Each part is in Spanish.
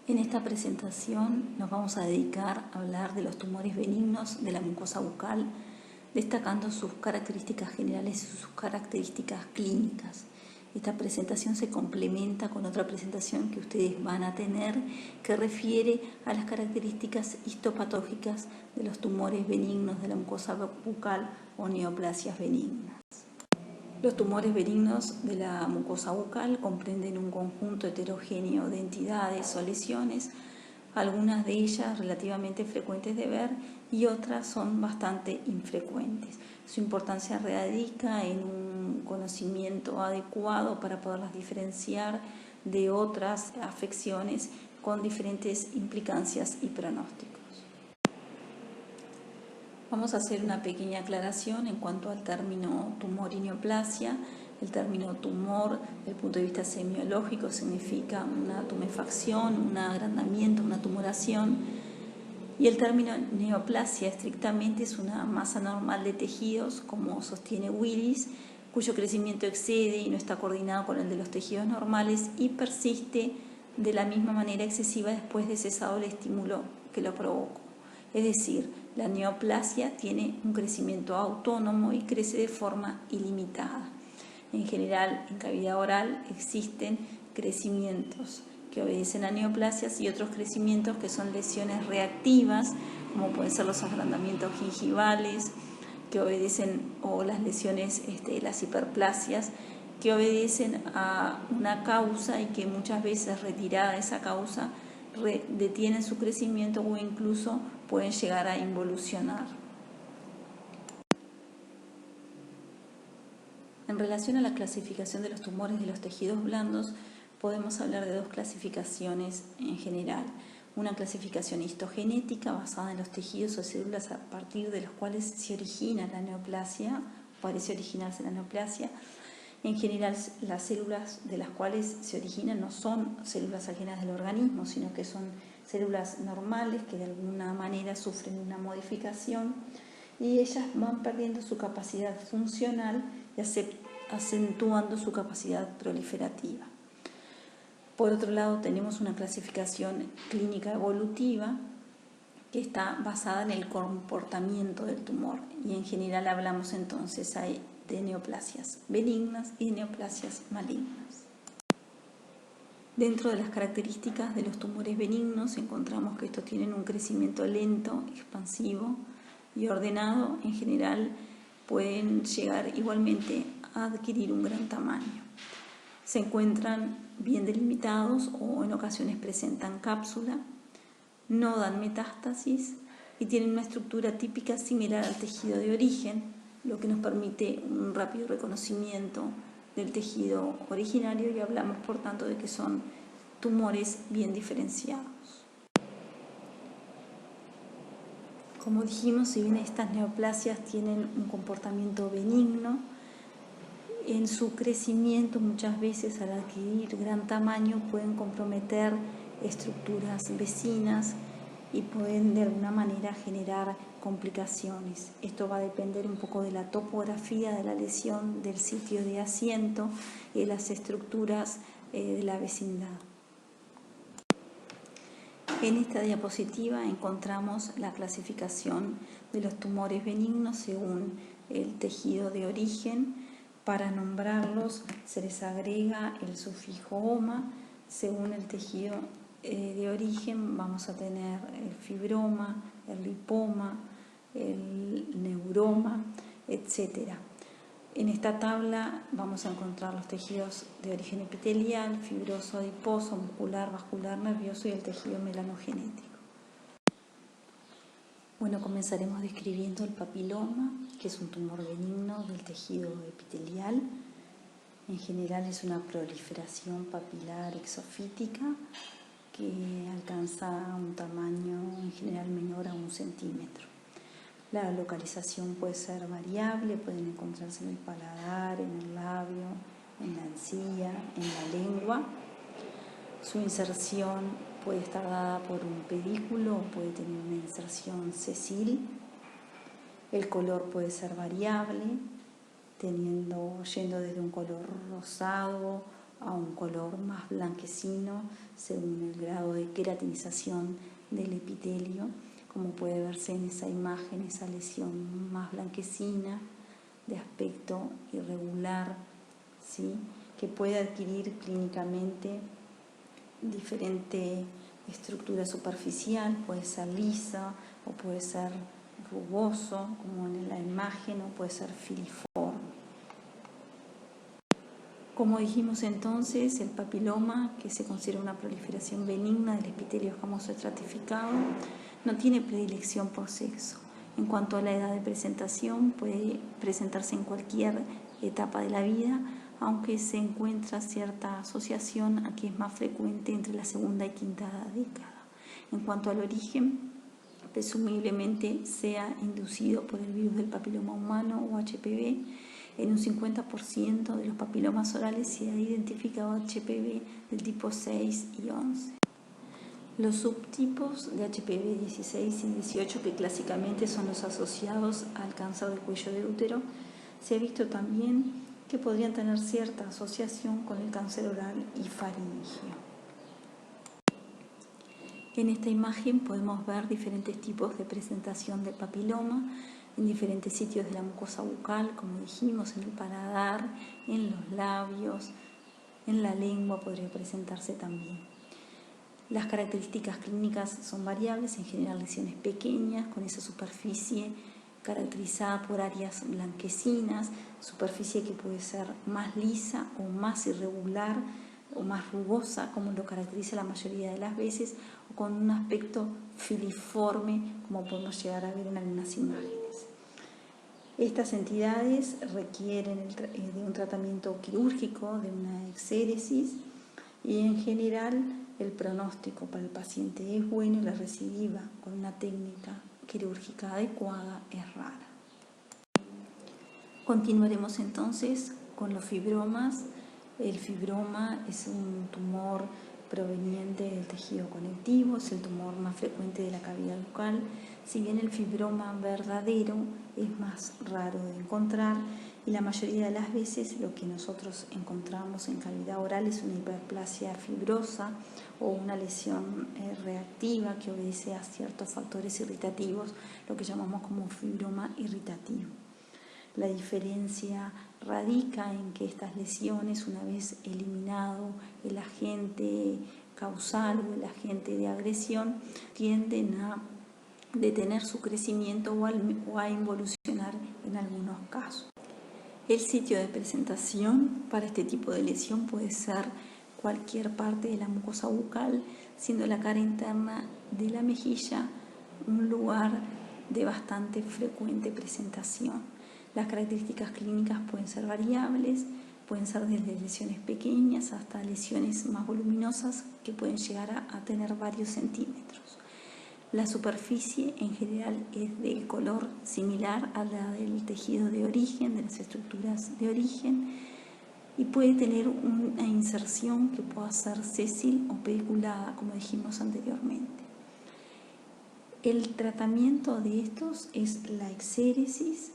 En esta presentación nos vamos a dedicar a hablar de los tumores benignos de la mucosa bucal, destacando sus características generales y sus características clínicas. Esta presentación se complementa con otra presentación que ustedes van a tener que refiere a las características histopatológicas de los tumores benignos de la mucosa bucal o neoplasias benignas. Los tumores benignos de la mucosa bucal comprenden un conjunto heterogéneo de entidades o lesiones, algunas de ellas relativamente frecuentes de ver y otras son bastante infrecuentes. Su importancia radica en un conocimiento adecuado para poderlas diferenciar de otras afecciones con diferentes implicancias y pronósticos. Vamos a hacer una pequeña aclaración en cuanto al término tumor y neoplasia. El término tumor, desde el punto de vista semiológico, significa una tumefacción, un agrandamiento, una tumoración. Y el término neoplasia estrictamente es una masa normal de tejidos, como sostiene Willis, cuyo crecimiento excede y no está coordinado con el de los tejidos normales y persiste de la misma manera excesiva después de cesado el estímulo que lo provocó. Es decir, la neoplasia tiene un crecimiento autónomo y crece de forma ilimitada. En general, en cavidad oral existen crecimientos que obedecen a neoplasias y otros crecimientos que son lesiones reactivas, como pueden ser los agrandamientos gingivales, que obedecen, o las lesiones, las hiperplasias, que obedecen a una causa y que muchas veces retirada esa causa detienen su crecimiento o incluso pueden llegar a involucionar. En relación a la clasificación de los tumores de los tejidos blandos, podemos hablar de dos clasificaciones en general. Una clasificación histogenética basada en los tejidos o células a partir de los cuales se origina la neoplasia, parece originarse la neoplasia. En general, las células de las cuales se originan no son células ajenas del organismo, sino que son células normales que de alguna manera sufren una modificación y ellas van perdiendo su capacidad funcional y acentuando su capacidad proliferativa. Por otro lado, tenemos una clasificación clínica evolutiva que está basada en el comportamiento del tumor y en general hablamos entonces de neoplasias benignas y neoplasias malignas. Dentro de las características de los tumores benignos encontramos que estos tienen un crecimiento lento, expansivo y ordenado. En general pueden llegar igualmente a adquirir un gran tamaño. Se encuentran bien delimitados o en ocasiones presentan cápsula, no dan metástasis y tienen una estructura típica similar al tejido de origen, lo que nos permite un rápido reconocimiento del tejido originario y hablamos por tanto de que son tumores bien diferenciados. Como dijimos, si bien estas neoplasias tienen un comportamiento benigno, en su crecimiento muchas veces al adquirir gran tamaño pueden comprometer estructuras vecinas y pueden de alguna manera generar complicaciones. Esto va a depender un poco de la topografía de la lesión, del sitio de asiento y de las estructuras de la vecindad. En esta diapositiva encontramos la clasificación de los tumores benignos según el tejido de origen. Para nombrarlos se les agrega el sufijo oma. Según el tejido de origen vamos a tener el fibroma, el lipoma, el neuroma, etc. En esta tabla vamos a encontrar los tejidos de origen epitelial, fibroso, adiposo, muscular, vascular, nervioso y el tejido melanogenético. Bueno, comenzaremos describiendo el papiloma, que es un tumor benigno del tejido epitelial. En general es una proliferación papilar exofítica que alcanza un tamaño en general menor a 1 centímetro. La localización puede ser variable, pueden encontrarse en el paladar, en el labio, en la encía, en la lengua. Su inserción puede estar dada por un pedículo o puede tener una inserción sesil. El color puede ser variable, yendo desde un color rosado a un color más blanquecino según el grado de queratinización del epitelio, como puede verse en esa imagen, esa lesión más blanquecina de aspecto irregular, ¿sí?, que puede adquirir clínicamente diferente estructura superficial, puede ser lisa o puede ser rugoso, como en la imagen, o puede ser filiforme. Como dijimos entonces, el papiloma, que se considera una proliferación benigna del epitelio escamoso estratificado, no tiene predilección por sexo. En cuanto a la edad de presentación, puede presentarse en cualquier etapa de la vida, aunque se encuentra cierta asociación a que es más frecuente entre la segunda y quinta década. En cuanto al origen, presumiblemente sea inducido por el virus del papiloma humano o HPV. En un 50% de los papilomas orales se ha identificado HPV del tipo 6 y 11. Los subtipos de HPV 16 y 18, que clásicamente son los asociados al cáncer de cuello de útero, se ha visto también que podrían tener cierta asociación con el cáncer oral y faríngeo. En esta imagen podemos ver diferentes tipos de presentación de papiloma en diferentes sitios de la mucosa bucal, como dijimos, en el paladar, en los labios, en la lengua podría presentarse también. Las características clínicas son variables, en general lesiones pequeñas, con esa superficie caracterizada por áreas blanquecinas, superficie que puede ser más lisa o más irregular o más rugosa, como lo caracteriza la mayoría de las veces, o con un aspecto filiforme, como podemos llegar a ver en algunas imágenes. Estas entidades requieren de un tratamiento quirúrgico, de una exéresis, y en general el pronóstico para el paciente es bueno y la recidiva con una técnica quirúrgica adecuada es rara. Continuaremos entonces con los fibromas. El fibroma es un tumor proveniente del tejido conectivo, es el tumor más frecuente de la cavidad bucal. Si bien el fibroma verdadero es más raro de encontrar, y la mayoría de las veces lo que nosotros encontramos en cavidad oral es una hiperplasia fibrosa o una lesión reactiva que obedece a ciertos factores irritativos, lo que llamamos como fibroma irritativo. La diferencia radica en que estas lesiones, una vez eliminado el agente causal o el agente de agresión, tienden a detener su crecimiento o a involucionar en algunos casos. El sitio de presentación para este tipo de lesión puede ser cualquier parte de la mucosa bucal, siendo la cara interna de la mejilla un lugar de bastante frecuente presentación. Las características clínicas pueden ser variables, pueden ser desde lesiones pequeñas hasta lesiones más voluminosas que pueden llegar a tener varios centímetros. La superficie en general es de color similar a la del tejido de origen, de las estructuras de origen, y puede tener una inserción que pueda ser sésil o pediculada, como dijimos anteriormente. El tratamiento de estos es la exéresis,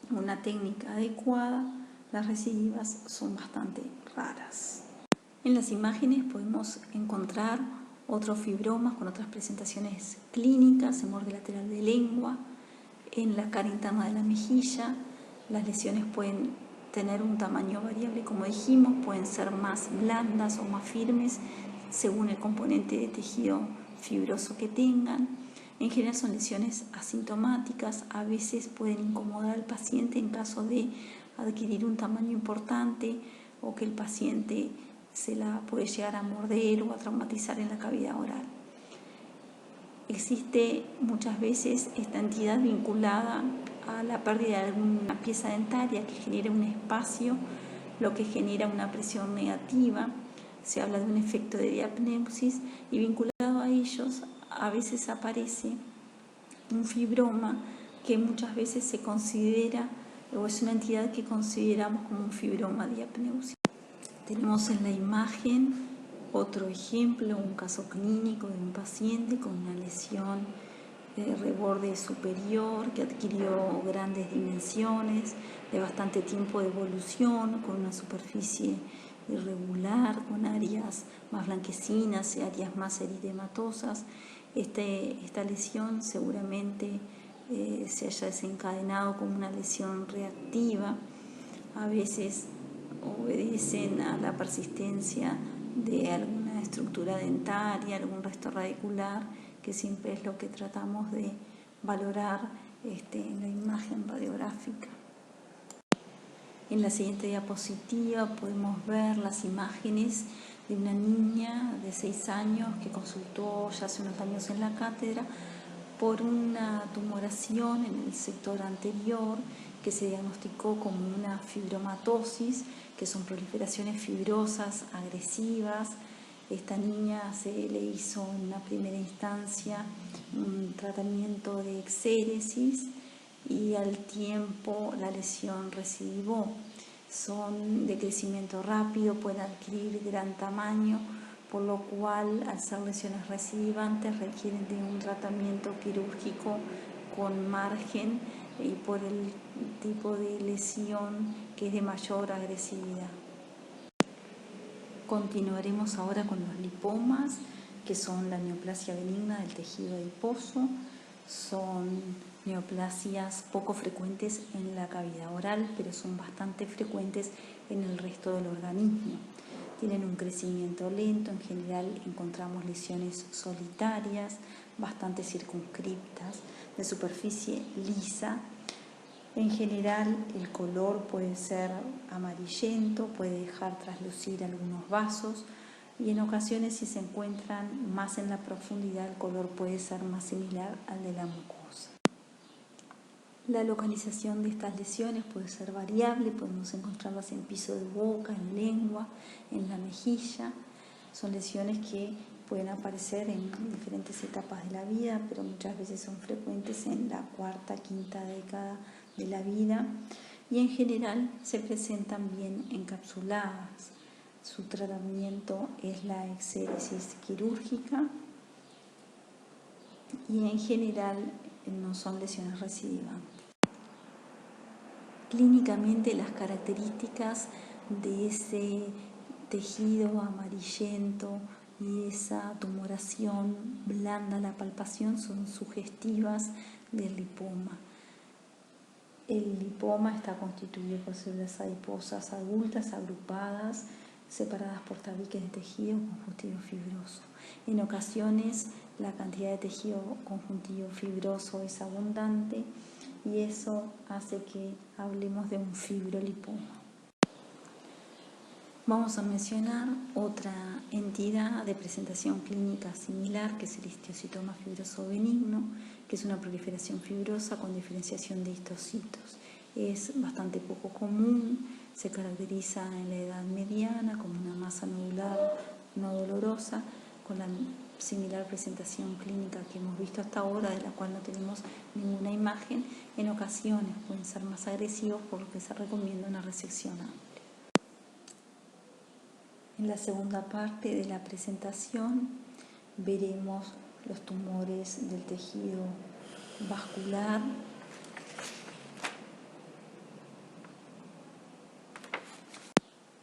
una técnica adecuada. Las recidivas son bastante raras. En las imágenes podemos encontrar otros fibromas con otras presentaciones clínicas, en borde lateral de lengua, en la cara interna de la mejilla. Las lesiones pueden tener un tamaño variable, como dijimos, pueden ser más blandas o más firmes según el componente de tejido fibroso que tengan. En general son lesiones asintomáticas, a veces pueden incomodar al paciente en caso de adquirir un tamaño importante o que el paciente se la puede llegar a morder o a traumatizar en la cavidad oral. Existe muchas veces esta entidad vinculada a la pérdida de alguna pieza dentaria que genera un espacio, lo que genera una presión negativa. Se habla de un efecto de diapneusis y vinculado a ellos a veces aparece un fibroma que muchas veces se considera o es una entidad que consideramos como un fibroma diapneusis. Tenemos en la imagen otro ejemplo, un caso clínico de un paciente con una lesión de reborde superior que adquirió grandes dimensiones, de bastante tiempo de evolución, con una superficie irregular, con áreas más blanquecinas y áreas más eritematosas. Esta lesión seguramente se haya desencadenado como una lesión reactiva. A veces obedecen a la persistencia de alguna estructura dentaria, algún resto radicular, que siempre es lo que tratamos de valorar en la imagen radiográfica. En la siguiente diapositiva podemos ver las imágenes de una niña de 6 años que consultó ya hace unos años en la cátedra por una tumoración en el sector anterior que se diagnosticó como una fibromatosis, que son proliferaciones fibrosas agresivas. Esta niña se le hizo en una primera instancia un tratamiento de exéresis y al tiempo la lesión recidivó. Son de crecimiento rápido, pueden adquirir gran tamaño, por lo cual al ser lesiones recidivantes requieren de un tratamiento quirúrgico con margen y por el tipo de lesión que es de mayor agresividad. Continuaremos ahora con los lipomas, que son la neoplasia benigna del tejido adiposo. Son neoplasias poco frecuentes en la cavidad oral, pero son bastante frecuentes en el resto del organismo. Tienen un crecimiento lento, en general encontramos lesiones solitarias, bastante circunscriptas, de superficie lisa. En general el color puede ser amarillento, puede dejar traslucir algunos vasos y en ocasiones, si se encuentran más en la profundidad, el color puede ser más similar al de la mucosa. La localización de estas lesiones puede ser variable, podemos encontrarlas en piso de boca, en lengua, en la mejilla. Son lesiones que pueden aparecer en diferentes etapas de la vida, pero muchas veces son frecuentes en la cuarta, quinta década de la vida y en general se presentan bien encapsuladas. Su tratamiento es la exéresis quirúrgica y en general no son lesiones recidivantes. Clínicamente, las características de ese tejido amarillento y esa tumoración blanda a la palpación son sugestivas del lipoma. El lipoma está constituido por células adiposas adultas agrupadas, separadas por tabiques de tejido conjuntivo fibroso. En ocasiones la cantidad de tejido conjuntivo fibroso es abundante y eso hace que hablemos de un fibrolipoma. Vamos a mencionar otra entidad de presentación clínica similar, que es el histiocytoma fibroso benigno, que es una proliferación fibrosa con diferenciación de histocitos. Es bastante poco común, se caracteriza en la edad mediana como una masa nodular no dolorosa, con la similar presentación clínica que hemos visto hasta ahora, de la cual no tenemos ninguna imagen. En ocasiones pueden ser más agresivos, por lo que se recomienda una resección amplia. En la segunda parte de la presentación veremos los tumores del tejido vascular.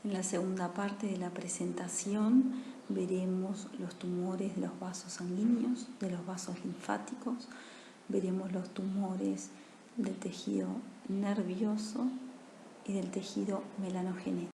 En la segunda parte de la presentación veremos los tumores de los vasos sanguíneos, de los vasos linfáticos, veremos los tumores del tejido nervioso y del tejido melanogenético.